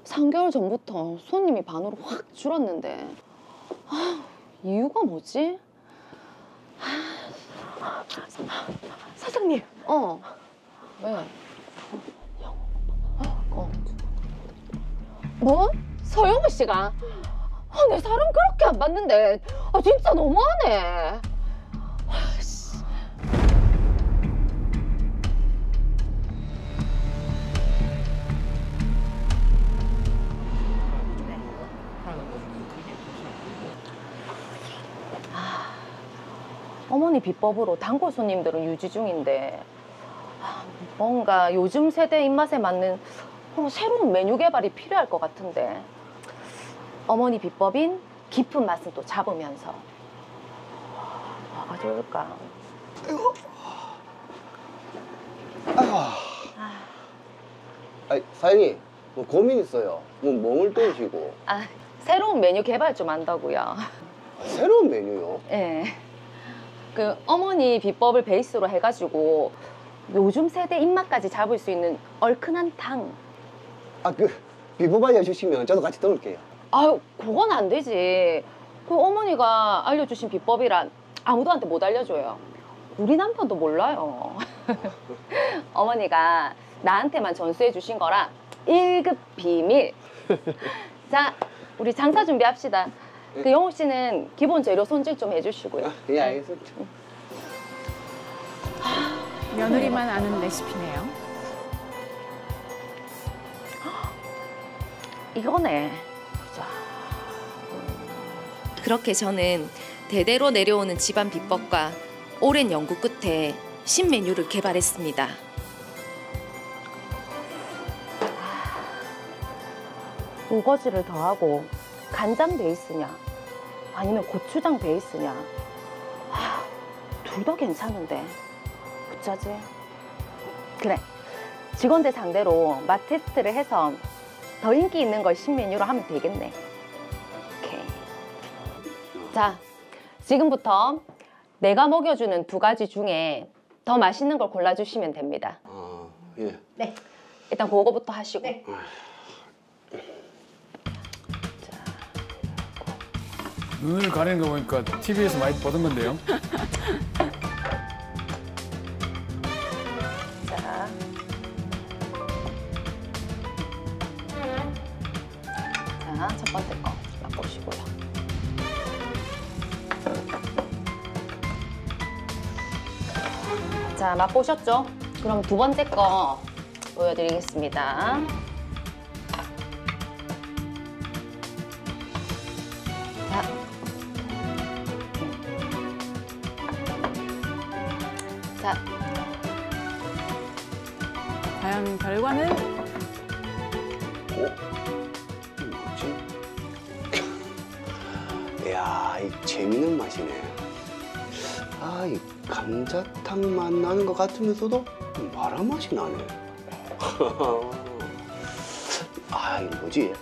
3개월 전부터 손님이 반으로 확 줄었는데 이유가 뭐지? 사장님. 왜? 뭐? 서영우 씨가? 내 사람 그렇게 안 봤는데 진짜 너무하네. 어머니 비법으로 단골 손님들은 유지 중인데 뭔가 요즘 세대 입맛에 맞는 새로운 메뉴 개발이 필요할 것 같은데 어머니 비법인 깊은 맛은 또 잡으면서 뭐가 좋을까? 아니, 사장님, 뭐 고민 있어요. 뭐 멍을 때리시고. 새로운 메뉴 개발 좀 한다고요. 새로운 메뉴요? 예. 그 어머니 비법을 베이스로 해가지고 요즘 세대 입맛까지 잡을 수 있는 얼큰한 탕. 비법 알려주시면 저도 같이 넣을게요. 그건 안 되지. 그 어머니가 알려주신 비법이란 아무도한테 못 알려줘요. 우리 남편도 몰라요. 어머니가 나한테만 전수해 주신 거라 1급 비밀. 자, 우리 장사 준비합시다. 그 영호 씨는 기본 재료 손질 좀 해주시고요. 예, 알겠습니다. 며느리만 아는 레시피네요. 이거네. 자. 그렇게 저는 대대로 내려오는 집안 비법과 오랜 연구 끝에 신메뉴를 개발했습니다. 우거지를 더하고 간장 베이스냐 아니면 고추장 베이스냐 둘 다 괜찮은데 어쩌지? 그래, 직원들 상대로 맛 테스트를 해서 더 인기 있는 걸 신메뉴로 하면 되겠네. 오케이. 자, 지금부터 내가 먹여주는 2가지 중에 더 맛있는 걸 골라주시면 됩니다. 예. 네, 일단 그거부터 하시고. 네. 눈을 가리는 거 보니까 TV에서 많이 보던 건데요. 자, 첫 번째 거 맛보시고요. 자, 맛보셨죠? 그럼 2번째 거 보여드리겠습니다. 자, 과연 결과는? 뭐지? 이야, 이 재밌는 맛이네. 이 감자탕 맛 나는 것 같으면서도 마라 맛이 나네. 이거 뭐지?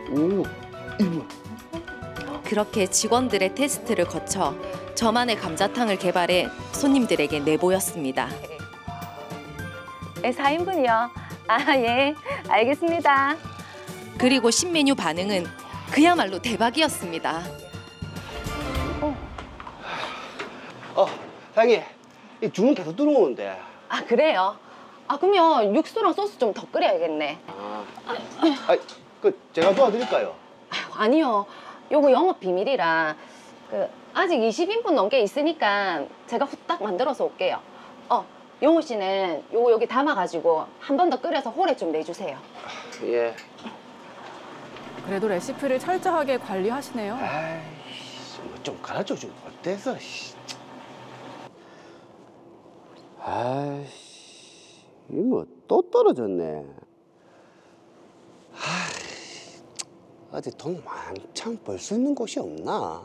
이거. 그렇게 직원들의 테스트를 거쳐 저만의 감자탕을 개발해 손님들에게 내보였습니다. 4인분이요. 예, 알겠습니다. 그리고 신메뉴 반응은 그야말로 대박이었습니다. 사장님, 이 주문 계속 들어오는데. 그래요? 그러면 육수랑 소스 좀 더 끓여야겠네. 제가 도와드릴까요? 아니요, 요거 영업 비밀이라 아직 20인분 넘게 있으니까 제가 후딱 만들어서 올게요. 영호 씨는 요거 여기 담아가지고 한 번 더 끓여서 홀에 좀 내주세요. 예. 그래도 레시피를 철저하게 관리하시네요. 뭐 좀 가르쳐 주면 어때서? 이거 뭐 또 떨어졌네. 어디 돈 왕창 벌 수 있는 곳이 없나?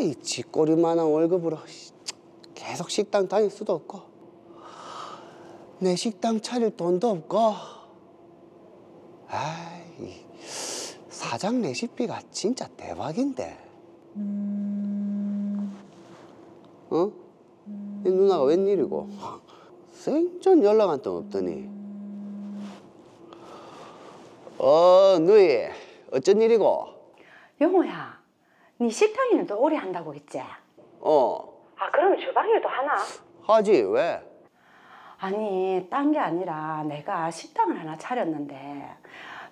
이 쥐꼬리만한 월급으로 계속 식당 다닐 수도 없고 내 식당 차릴 돈도 없고 이 사장 레시피가 진짜 대박인데. 이 누나가 웬일이고? 생전 연락 한 통 없더니. 너희 어쩐 일이고? 영호야, 네 식당 일도 오래 한다고 했지? 그러면 주방 일도 하나? 하지, 왜? 아니, 딴 게 아니라 내가 식당을 하나 차렸는데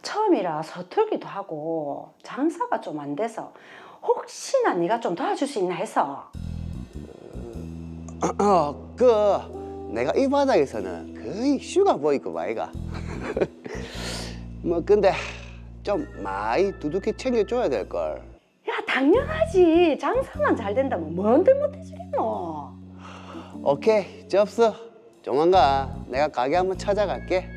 처음이라 서툴기도 하고 장사가 좀 안 돼서 혹시나 네가 좀 도와줄 수 있나 해서. 내가 이 바닥에서는 거의 슈가보이급 아이가. 뭐 근데 좀 많이 두둑히 챙겨줘야 될걸. 야, 당연하지. 장사만 잘 된다면 뭔들 못해주겠노. 오케이, 접수. 조만간 내가 가게 한번 찾아갈게.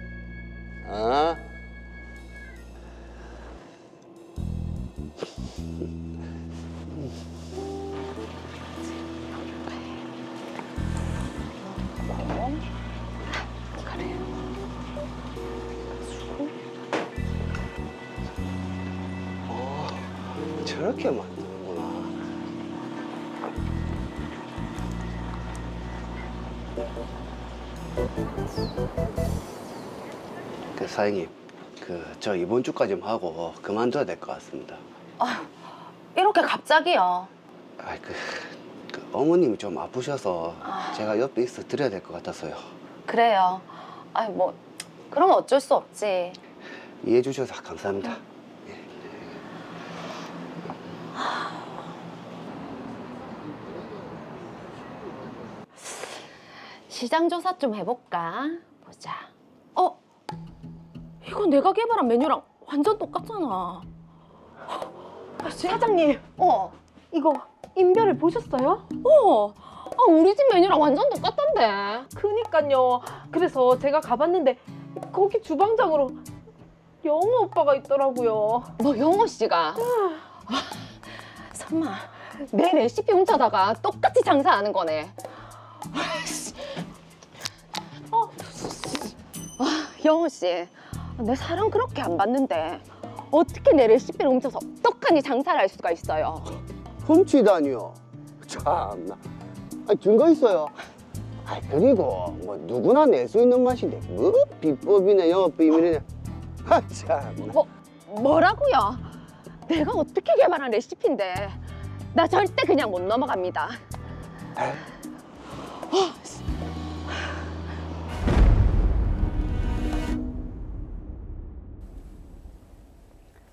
저렇게 만드는구나. 사장님, 저 이번 주까지 하고 그만둬야 될 것 같습니다. 이렇게 갑자기요? 어머님이 좀 아프셔서 제가 옆에 있어 드려야 될 것 같아서요. 그래요. 뭐 그럼 어쩔 수 없지. 이해해 주셔서 감사합니다. 시장 조사 좀 해볼까? 보자. 이거 내가 개발한 메뉴랑 완전 똑같잖아. 사장님, 이거 인별을 보셨어요? 우리 집 메뉴랑 완전 똑같던데. 그니까요. 그래서 제가 가봤는데 거기 주방장으로 영호 오빠가 있더라고요. 뭐 영호 씨가? 설마 내 레시피 훔쳐다가 똑같이 장사하는 거네. 영호 씨, 내 사랑 그렇게 안 받는데 어떻게 내 레시피를 훔쳐서 떡하니 장사를 할 수가 있어요? 훔치다니요. 참나. 증거 있어요. 그리고 뭐 누구나 낼 수 있는 맛인데 뭐 비법이네 영업 비밀이네. 참나. 뭐라고요? 내가 어떻게 개발한 레시피인데 나 절대 그냥 못 넘어갑니다.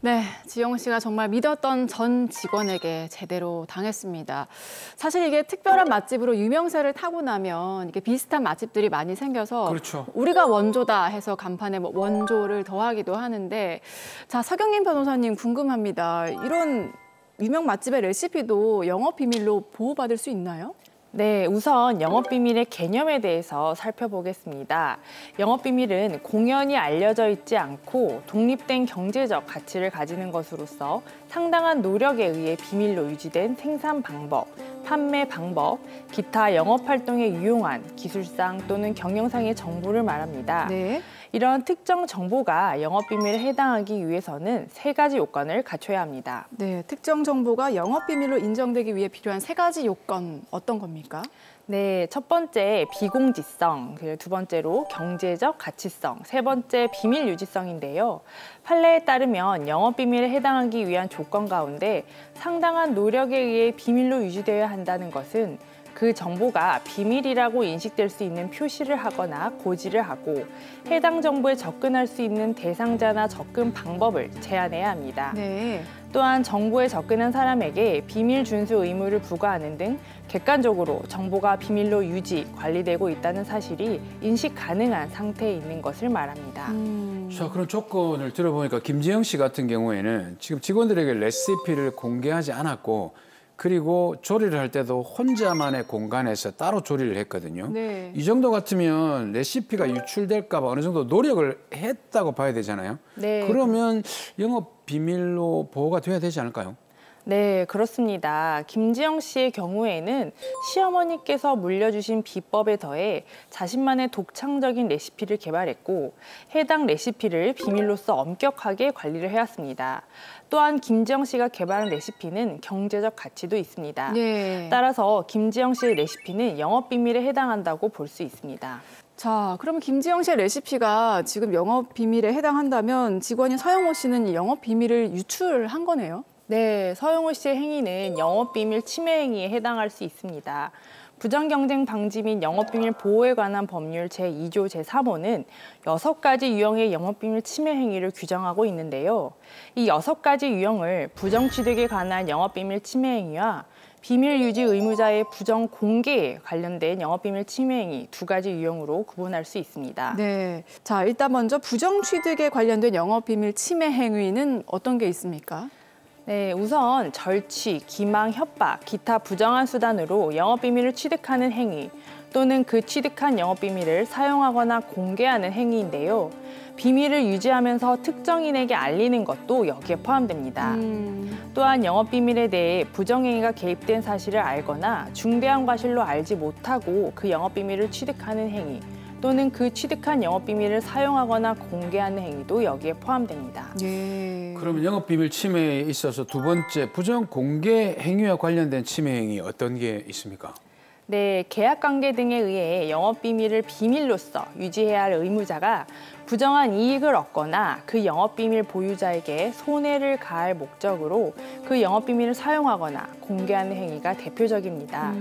네, 지영 씨가 정말 믿었던 전 직원에게 제대로 당했습니다. 사실 이게 특별한 맛집으로 유명세를 타고 나면 이게 비슷한 맛집들이 많이 생겨서 그렇죠. 우리가 원조다 해서 간판에 뭐 원조를 더하기도 하는데, 자, 서경민 변호사님 궁금합니다. 이런 유명 맛집의 레시피도 영업 비밀로 보호받을 수 있나요? 네, 우선 영업비밀의 개념에 대해서 살펴보겠습니다. 영업비밀은 공연히 알려져 있지 않고 독립된 경제적 가치를 가지는 것으로서 상당한 노력에 의해 비밀로 유지된 생산 방법, 판매 방법, 기타 영업활동에 유용한 기술상 또는 경영상의 정보를 말합니다. 네. 이런 특정 정보가 영업비밀에 해당하기 위해서는 3가지 요건을 갖춰야 합니다. 네, 특정 정보가 영업 비밀로 인정되기 위해 필요한 3가지 요건 어떤 겁니까? 네, 첫 번째 비공지성, 그리고 두 번째로 경제적 가치성, 세 번째 비밀 유지성인데요. 판례에 따르면 영업비밀에 해당하기 위한 조건 가운데 상당한 노력에 의해 비밀로 유지되어야 한다는 것은 그 정보가 비밀이라고 인식될 수 있는 표시를 하거나 고지를 하고 해당 정보에 접근할 수 있는 대상자나 접근 방법을 제한해야 합니다. 네. 또한 정보에 접근한 사람에게 비밀 준수 의무를 부과하는 등 객관적으로 정보가 비밀로 유지, 관리되고 있다는 사실이 인식 가능한 상태에 있는 것을 말합니다. 자, 그런 조건을 들어보니까 김지영 씨 같은 경우에는 지금 직원들에게 레시피를 공개하지 않았고 그리고 조리를 할 때도 혼자만의 공간에서 따로 조리를 했거든요. 네. 이 정도 같으면 레시피가 유출될까 봐 어느 정도 노력을 했다고 봐야 되잖아요. 네. 그러면 영업 비밀로 보호가 돼야 되지 않을까요? 네, 그렇습니다. 김지영 씨의 경우에는 시어머니께서 물려주신 비법에 더해 자신만의 독창적인 레시피를 개발했고 해당 레시피를 비밀로서 엄격하게 관리를 해왔습니다. 또한 김지영 씨가 개발한 레시피는 경제적 가치도 있습니다. 네. 따라서 김지영 씨의 레시피는 영업 비밀에 해당한다고 볼 수 있습니다. 자, 그럼 김지영 씨의 레시피가 지금 영업 비밀에 해당한다면 직원인 서영호 씨는 이 영업 비밀을 유출한 거네요? 네, 서영호 씨의 행위는 영업비밀 침해 행위에 해당할 수 있습니다. 부정경쟁 방지 및 영업비밀 보호에 관한 법률 제2조 제3호는 6가지 유형의 영업비밀 침해 행위를 규정하고 있는데요. 이 6가지 유형을 부정취득에 관한 영업비밀 침해 행위와 비밀 유지 의무자의 부정 공개에 관련된 영업비밀 침해 행위 2가지 유형으로 구분할 수 있습니다. 네. 자, 일단 먼저 부정 취득에 관련된 영업 비밀 침해 행위는 어떤 게 있습니까? 네, 우선 절취, 기망, 협박, 기타 부정한 수단으로 영업비밀을 취득하는 행위 또는 그 취득한 영업비밀을 사용하거나 공개하는 행위인데요. 비밀을 유지하면서 특정인에게 알리는 것도 여기에 포함됩니다. 또한 영업비밀에 대해 부정행위가 개입된 사실을 알거나 중대한 과실로 알지 못하고 그 영업비밀을 취득하는 행위 또는 그 취득한 영업비밀을 사용하거나 공개하는 행위도 여기에 포함됩니다. 예. 그러면 영업비밀 침해에 있어서 두 번째 부정 공개 행위와 관련된 침해 행위 어떤 게 있습니까? 네, 계약관계 등에 의해 영업비밀을 비밀로서 유지해야 할 의무자가 부정한 이익을 얻거나 그 영업비밀 보유자에게 손해를 가할 목적으로 그 영업비밀을 사용하거나 공개하는 행위가 대표적입니다.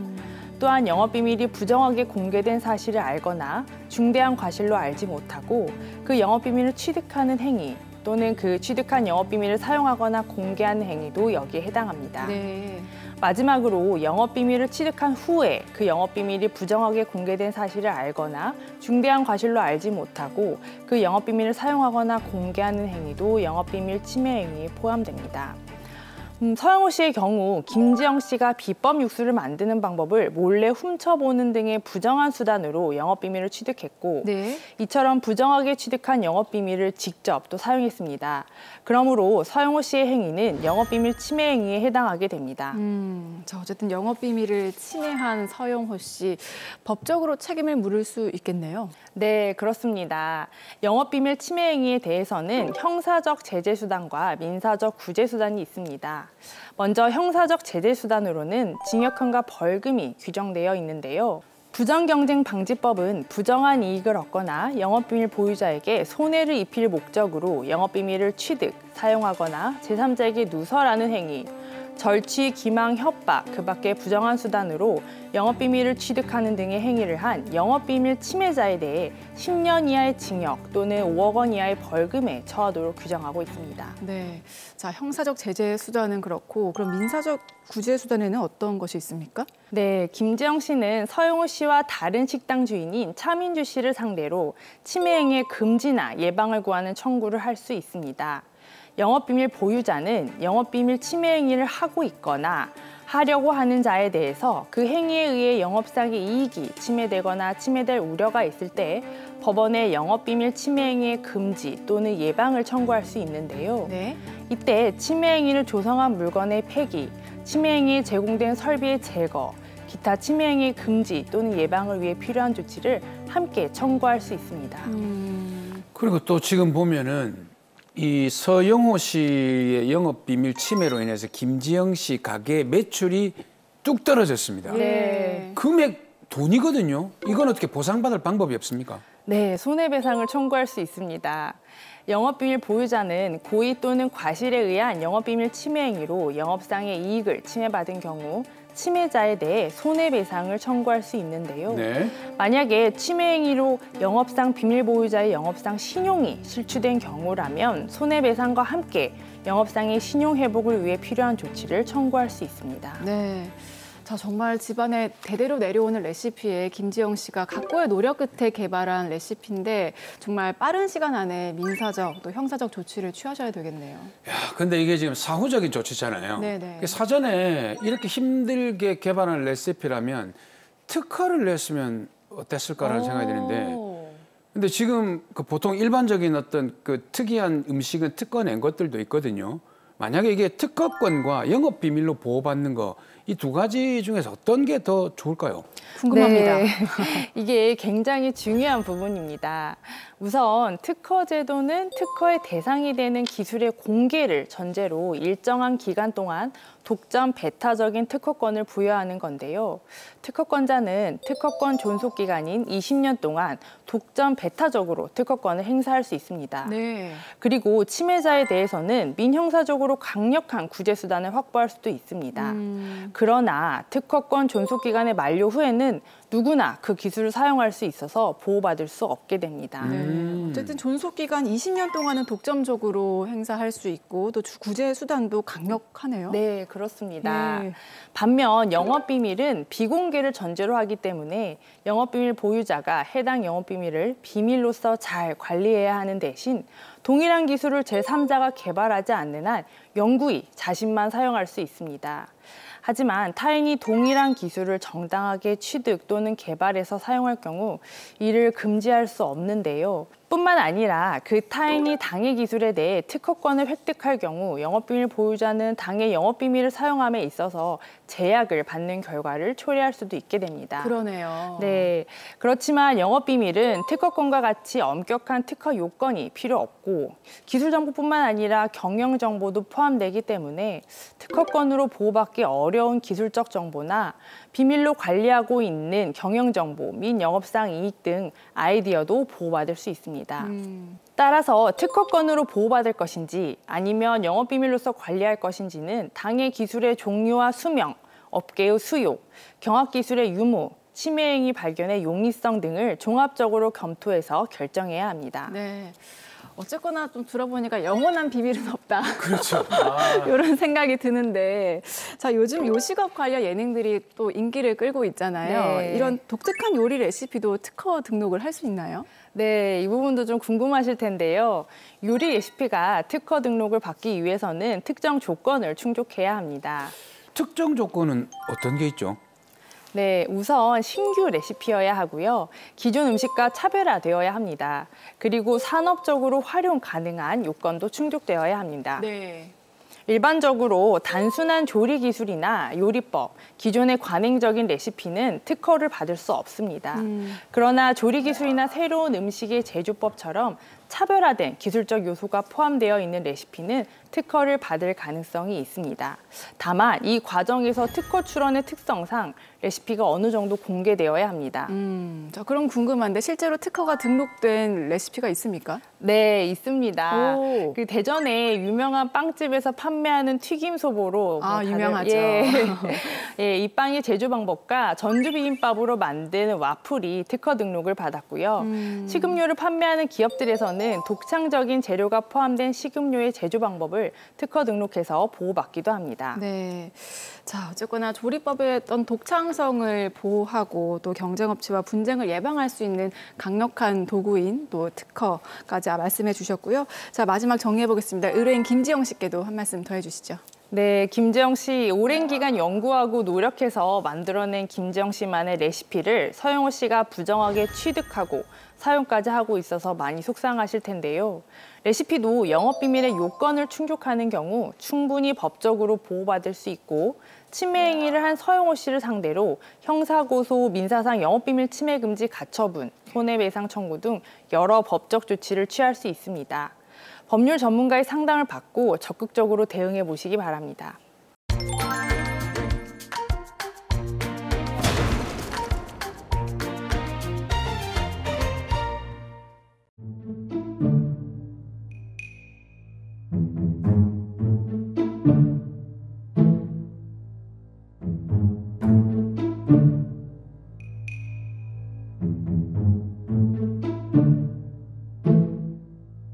또한 영업비밀이 부정하게 공개된 사실을 알거나 중대한 과실로 알지 못하고 그 영업비밀을 취득하는 행위 또는 그 취득한 영업비밀을 사용하거나 공개하는 행위도 여기에 해당합니다. 네. 마지막으로 영업비밀을 취득한 후에 그 영업비밀이 부정하게 공개된 사실을 알거나 중대한 과실로 알지 못하고 그 영업비밀을 사용하거나 공개하는 행위도 영업비밀 침해 행위에 포함됩니다. 서영호 씨의 경우 김지영 씨가 비법 육수를 만드는 방법을 몰래 훔쳐보는 등의 부정한 수단으로 영업비밀을 취득했고 네. 이처럼 부정하게 취득한 영업비밀을 직접 또 사용했습니다. 그러므로 서영호 씨의 행위는 영업비밀 침해 행위에 해당하게 됩니다. 자, 어쨌든 영업 비밀을 침해한 서영호 씨, 법적으로 책임을 물을 수 있겠네요. 네, 그렇습니다. 영업비밀 침해 행위에 대해서는 형사적 제재 수단과 민사적 구제 수단이 있습니다. 먼저 형사적 제재 수단으로는 징역형과 벌금이 규정되어 있는데요. 부정경쟁방지법은 부정한 이익을 얻거나 영업비밀 보유자에게 손해를 입힐 목적으로 영업비밀을 취득, 사용하거나 제3자에게 누설하는 행위, 절취, 기망, 협박, 그 밖의 부정한 수단으로 영업비밀을 취득하는 등의 행위를 한 영업비밀 침해자에 대해 10년 이하의 징역 또는 5억 원 이하의 벌금에 처하도록 규정하고 있습니다. 네. 자, 형사적 제재 수단은 그렇고 그럼 민사적 구제 수단에는 어떤 것이 있습니까? 네, 김지영 씨는 서영호 씨와 다른 식당 주인인 차민주 씨를 상대로 침해 행위의 금지나 예방을 구하는 청구를 할 수 있습니다. 영업비밀 보유자는 영업비밀 침해 행위를 하고 있거나 하려고 하는 자에 대해서 그 행위에 의해 영업상의 이익이 침해되거나 침해될 우려가 있을 때 법원에 영업비밀 침해 행위의 금지 또는 예방을 청구할 수 있는데요. 네. 이때 침해 행위를 조성한 물건의 폐기, 침해 행위에 제공된 설비의 제거, 기타 침해 행위의 금지 또는 예방을 위해 필요한 조치를 함께 청구할 수 있습니다. 그리고 또 지금 보면은 이 서영호 씨의 영업 비밀 침해로 인해서 김지영 씨 가게 매출이 뚝 떨어졌습니다. 네. 금액 돈이거든요. 이건 어떻게 보상받을 방법이 없습니까? 네, 손해배상을 청구할 수 있습니다. 영업비밀 보유자는 고의 또는 과실에 의한 영업비밀 침해 행위로 영업상의 이익을 침해받은 경우 침해자에 대해 손해배상을 청구할 수 있는데요. 네. 만약에 침해 행위로 영업상 비밀 보유자의 영업상 신용이 실추된 경우라면 손해배상과 함께 영업상의 신용 회복을 위해 필요한 조치를 청구할 수 있습니다. 네. 자, 정말 집안에 대대로 내려오는 레시피에 김지영 씨가 각고의 노력 끝에 개발한 레시피인데 정말 빠른 시간 안에 민사적 또 형사적 조치를 취하셔야 되겠네요. 야, 근데 이게 지금 사후적인 조치잖아요. 네네. 사전에 이렇게 힘들게 개발한 레시피라면 특허를 냈으면 어땠을까라는 생각이 드는데 근데 지금 그 보통 일반적인 어떤 그 특이한 음식은 특허 낸 것들도 있거든요. 만약에 이게 특허권과 영업 비밀로 보호받는 거 이 두 가지 중에서 어떤 게 더 좋을까요? 궁금합니다. 네. 이게 굉장히 중요한 부분입니다. 우선 특허 제도는 특허의 대상이 되는 기술의 공개를 전제로 일정한 기간 동안 독점 배타적인 특허권을 부여하는 건데요. 특허권자는 특허권 존속 기간인 20년 동안 독점 배타적으로 특허권을 행사할 수 있습니다. 네. 그리고 침해자에 대해서는 민형사적으로 강력한 구제 수단을 확보할 수도 있습니다. 그러나 특허권 존속 기간의 만료 후에는 누구나 그 기술을 사용할 수 있어서 보호받을 수 없게 됩니다. 네. 어쨌든 존속 기간 20년 동안은 독점적으로 행사할 수 있고 또 구제 수단도 강력하네요. 네, 그렇습니다. 네. 반면 영업비밀은 비공개를 전제로 하기 때문에 영업비밀 보유자가 해당 영업비밀을 비밀로서 잘 관리해야 하는 대신 동일한 기술을 제3자가 개발하지 않는 한 영구히 자신만 사용할 수 있습니다. 하지만 타인이 동일한 기술을 정당하게 취득 또는 개발해서 사용할 경우 이를 금지할 수 없는데요. 뿐만 아니라 그 타인이 당의 기술에 대해 특허권을 획득할 경우 영업비밀 보유자는 당의 영업비밀을 사용함에 있어서 제약을 받는 결과를 초래할 수도 있게 됩니다. 그러네요. 네, 그렇지만 영업비밀은 특허권과 같이 엄격한 특허 요건이 필요 없고 기술 정보뿐만 아니라 경영 정보도 포함되기 때문에 특허권으로 보호받기 어려운 기술적 정보나 비밀로 관리하고 있는 경영 정보 및 영업상 이익 등 아이디어도 보호받을 수 있습니다. 따라서 특허권으로 보호받을 것인지 아니면 영업비밀로서 관리할 것인지는 당의 기술의 종류와 수명, 업계의 수요, 경학기술의 유무, 침해행위 발견의 용이성 등을 종합적으로 검토해서 결정해야 합니다. 네. 어쨌거나 좀 들어보니까 영원한 비밀은 없다. 그렇죠. 이런 생각이 드는데, 자, 요즘 요식업 관련 예능들이 또 인기를 끌고 있잖아요. 네. 이런 독특한 요리 레시피도 특허 등록을 할 수 있나요? 네, 이 부분도 좀 궁금하실 텐데요. 요리 레시피가 특허 등록을 받기 위해서는 특정 조건을 충족해야 합니다. 특정 조건은 어떤 게 있죠? 네, 우선 신규 레시피여야 하고요. 기존 음식과 차별화되어야 합니다. 그리고 산업적으로 활용 가능한 요건도 충족되어야 합니다. 네. 일반적으로 단순한 조리 기술이나 요리법, 기존의 관행적인 레시피는 특허를 받을 수 없습니다. 그러나 조리 기술이나 새로운 음식의 제조법처럼 차별화된 기술적 요소가 포함되어 있는 레시피는 특허를 받을 가능성이 있습니다. 다만 이 과정에서 특허 출원의 특성상 레시피가 어느 정도 공개되어야 합니다. 자, 그럼 궁금한데 실제로 특허가 등록된 레시피가 있습니까? 네, 있습니다. 오. 그 대전에 유명한 빵집에서 판매하는 튀김소보로 유명하죠. 예, 이 빵의 제조 방법과 전주 비빔밥으로 만드는 와플이 특허 등록을 받았고요. 식음료를 판매하는 기업들에서는 독창적인 재료가 포함된 식음료의 제조 방법을 특허 등록해서 보호받기도 합니다. 네. 자, 어쨌거나 조리법의 어떤 독창성을 보호하고 또 경쟁업체와 분쟁을 예방할 수 있는 강력한 도구인 또 특허까지 말씀해 주셨고요. 자, 마지막 정리해 보겠습니다. 의뢰인 김지영 씨께도 한 말씀 더 해주시죠. 네, 김지영 씨 오랜 기간 연구하고 노력해서 만들어낸 김지영 씨만의 레시피를 서영호 씨가 부정하게 취득하고 사용까지 하고 있어서 많이 속상하실 텐데요. 레시피도 영업비밀의 요건을 충족하는 경우 충분히 법적으로 보호받을 수 있고 침해 행위를 한 서영호 씨를 상대로 형사고소, 민사상 영업비밀 침해 금지 가처분, 손해배상 청구 등 여러 법적 조치를 취할 수 있습니다. 법률 전문가의 상담을 받고 적극적으로 대응해 보시기 바랍니다.